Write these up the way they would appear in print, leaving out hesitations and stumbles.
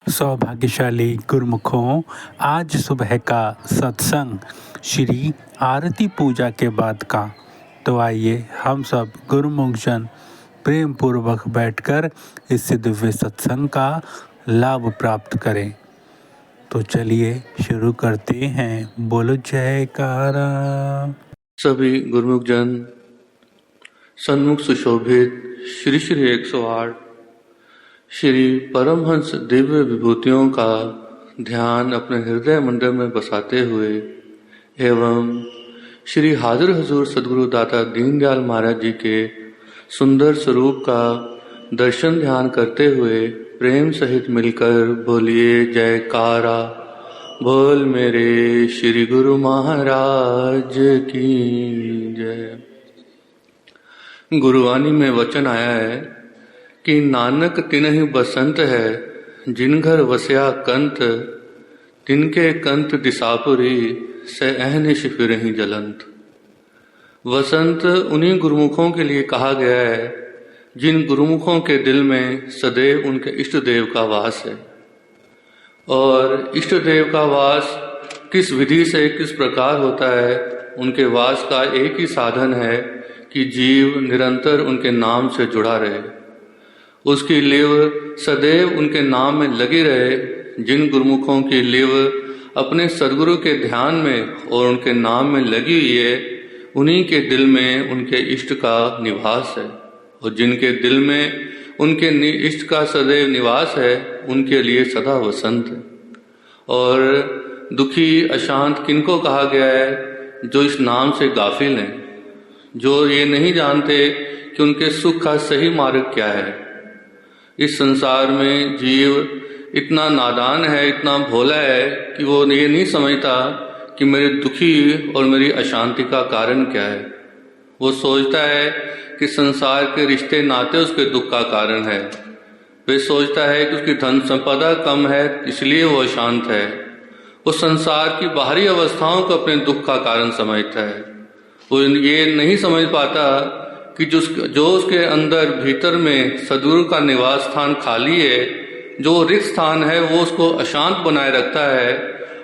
सौभाग्यशाली गुरुमुखों, आज सुबह का सत्संग श्री आरती पूजा के बाद का। तो आइए हम सब गुरुमुखजन प्रेम पूर्वक बैठकर इस दिव्य सत्संग का लाभ प्राप्त करें। तो चलिए शुरू करते हैं। बोलो जयकारा। सभी गुरुमुखजन सन्मुख सुशोभित श्री श्री 108 श्री परमहंस दिव्य विभूतियों का ध्यान अपने हृदय मंडल में बसाते हुए एवं श्री हाजिर हजूर सदगुरु दाता दीनदयाल महाराज जी के सुंदर स्वरूप का दर्शन ध्यान करते हुए प्रेम सहित मिलकर बोलिए जयकारा। बोल मेरे श्री गुरु महाराज की जय। गुरुवाणी में वचन आया है कि नानक तिनहि बसंत है, जिन घर वसया कंत, तिनके कंत दिसापुरी, से अहनिश फिरहि जलंत। वसंत उन्हीं गुरुमुखों के लिए कहा गया है जिन गुरुमुखों के दिल में सदैव उनके इष्ट देव का वास है। और इष्ट देव का वास किस विधि से किस प्रकार होता है, उनके वास का एक ही साधन है कि जीव निरंतर उनके नाम से जुड़ा रहे, उसकी लिव सदैव उनके नाम में लगी रहे। जिन गुरुमुखों की लिव अपने सदगुरु के ध्यान में और उनके नाम में लगी हुई है, उन्हीं के दिल में उनके इष्ट का निवास है। और जिनके दिल में उनके इष्ट का सदैव निवास है, उनके लिए सदा वसंत है। और दुखी अशांत किनको कहा गया है? जो इस नाम से गाफिल हैं, जो ये नहीं जानते कि उनके सुख का सही मार्ग क्या है। इस संसार में जीव इतना नादान है, इतना भोला है कि वो ये नहीं समझता कि मेरे दुखी और मेरी अशांति का कारण क्या है। वो सोचता है कि संसार के रिश्ते नाते उसके दुख का कारण है। वे सोचता है कि उसकी धन संपदा कम है इसलिए वो अशांत है। वो संसार की बाहरी अवस्थाओं को अपने दुख का कारण समझता है। वो ये नहीं समझ पाता कि जो उसके अंदर भीतर में सदगुरु का निवास स्थान खाली है, जो रिक्त स्थान है, वो उसको अशांत बनाए रखता है।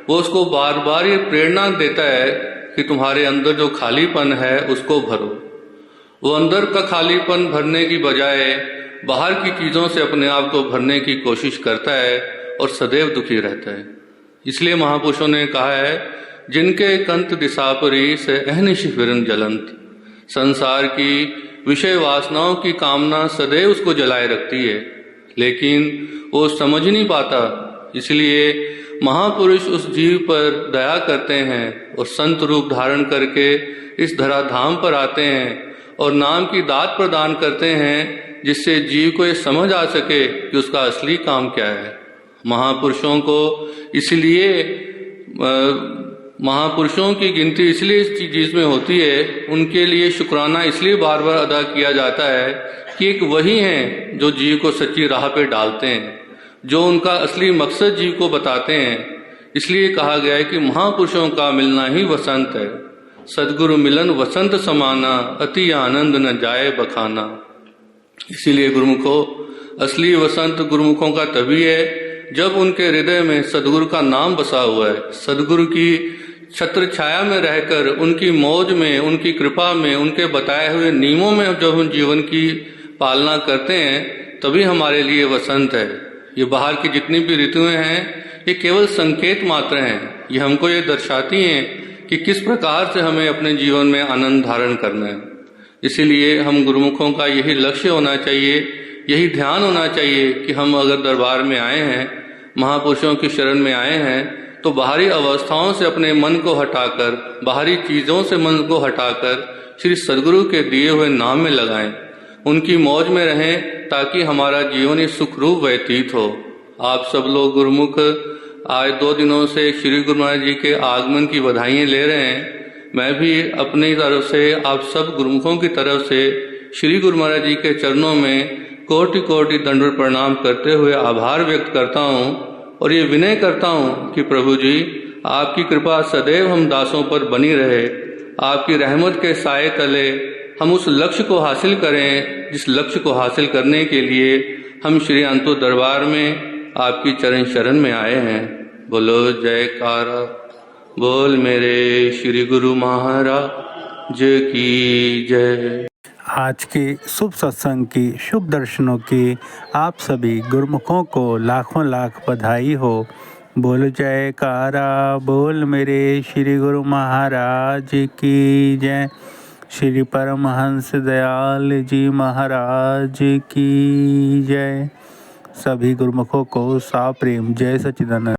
वो उसको बार बार ये प्रेरणा देता है कि तुम्हारे अंदर जो खालीपन है उसको भरो। वो अंदर का खालीपन भरने की बजाय बाहर की चीजों से अपने आप को भरने की कोशिश करता है और सदैव दुखी रहता है। इसलिए महापुरुषों ने कहा है, जिनके कंत दिसापुरी, से अहनिश फिरन जलंत। संसार की विषय वासनाओं की कामना सदैव उसको जलाए रखती है, लेकिन वो समझ नहीं पाता। इसलिए महापुरुष उस जीव पर दया करते हैं और संत रूप धारण करके इस धराधाम पर आते हैं और नाम की दात प्रदान करते हैं, जिससे जीव को ये समझ आ सके कि उसका असली काम क्या है। महापुरुषों को इसलिए महापुरुषों की गिनती इसलिए इस चीज में होती है, उनके लिए शुक्राना इसलिए बार बार अदा किया जाता है कि एक वही हैं जो जीव को सच्ची राह पे डालते हैं, जो उनका असली मकसद जीव को बताते हैं। इसलिए कहा गया है कि महापुरुषों का मिलना ही वसंत है। सदगुरु मिलन वसंत समाना, अति आनंद न जाए बखाना। इसीलिए गुरुमुखों, असली वसंत गुरुमुखों का तभी है जब उनके हृदय में सदगुरु का नाम बसा हुआ है। सदगुरु की छत्र छाया में रहकर, उनकी मौज में, उनकी कृपा में, उनके बताए हुए नियमों में जब हम जीवन की पालना करते हैं, तभी हमारे लिए वसंत है। ये बाहर की जितनी भी ऋतुएं हैं, ये केवल संकेत मात्र हैं। ये हमको ये दर्शाती हैं कि किस प्रकार से हमें अपने जीवन में आनंद धारण करना है। इसीलिए हम गुरुमुखों का यही लक्ष्य होना चाहिए, यही ध्यान होना चाहिए कि हम अगर दरबार में आए हैं, महापुरुषों की शरण में आए हैं, तो बाहरी अवस्थाओं से अपने मन को हटाकर, बाहरी चीजों से मन को हटाकर श्री सदगुरु के दिए हुए नाम में लगाएं, उनकी मौज में रहें, ताकि हमारा जीवन ही सुखरूप व्यतीत हो। आप सब लोग गुरुमुख आज 2 दिनों से श्री गुरु महाराज जी के आगमन की बधाइयां ले रहे हैं। मैं भी अपनी तरफ से, आप सब गुरुमुखों की तरफ से श्री गुरु महाराज जी के चरणों में कोटि कोटि दंडवत प्रणाम करते हुए आभार व्यक्त करता हूँ और ये विनय करता हूँ कि प्रभु जी, आपकी कृपा सदैव हम दासों पर बनी रहे। आपकी रहमत के साए तले हम उस लक्ष्य को हासिल करें जिस लक्ष्य को हासिल करने के लिए हम श्री अंतु दरबार में आपकी चरण शरण में आए हैं। बोलो जयकारा बोल मेरे श्री गुरु महाराज की जय। आज के शुभ सत्संग की शुभ दर्शनों की आप सभी गुरुमुखों को लाखों लाख बधाई हो। बोल जयकारा बोल मेरे श्री गुरु महाराज की जय। श्री परमहंस दयाल जी महाराज की जय। सभी गुरुमुखों को साप्रेम जय सच्चिदानंद।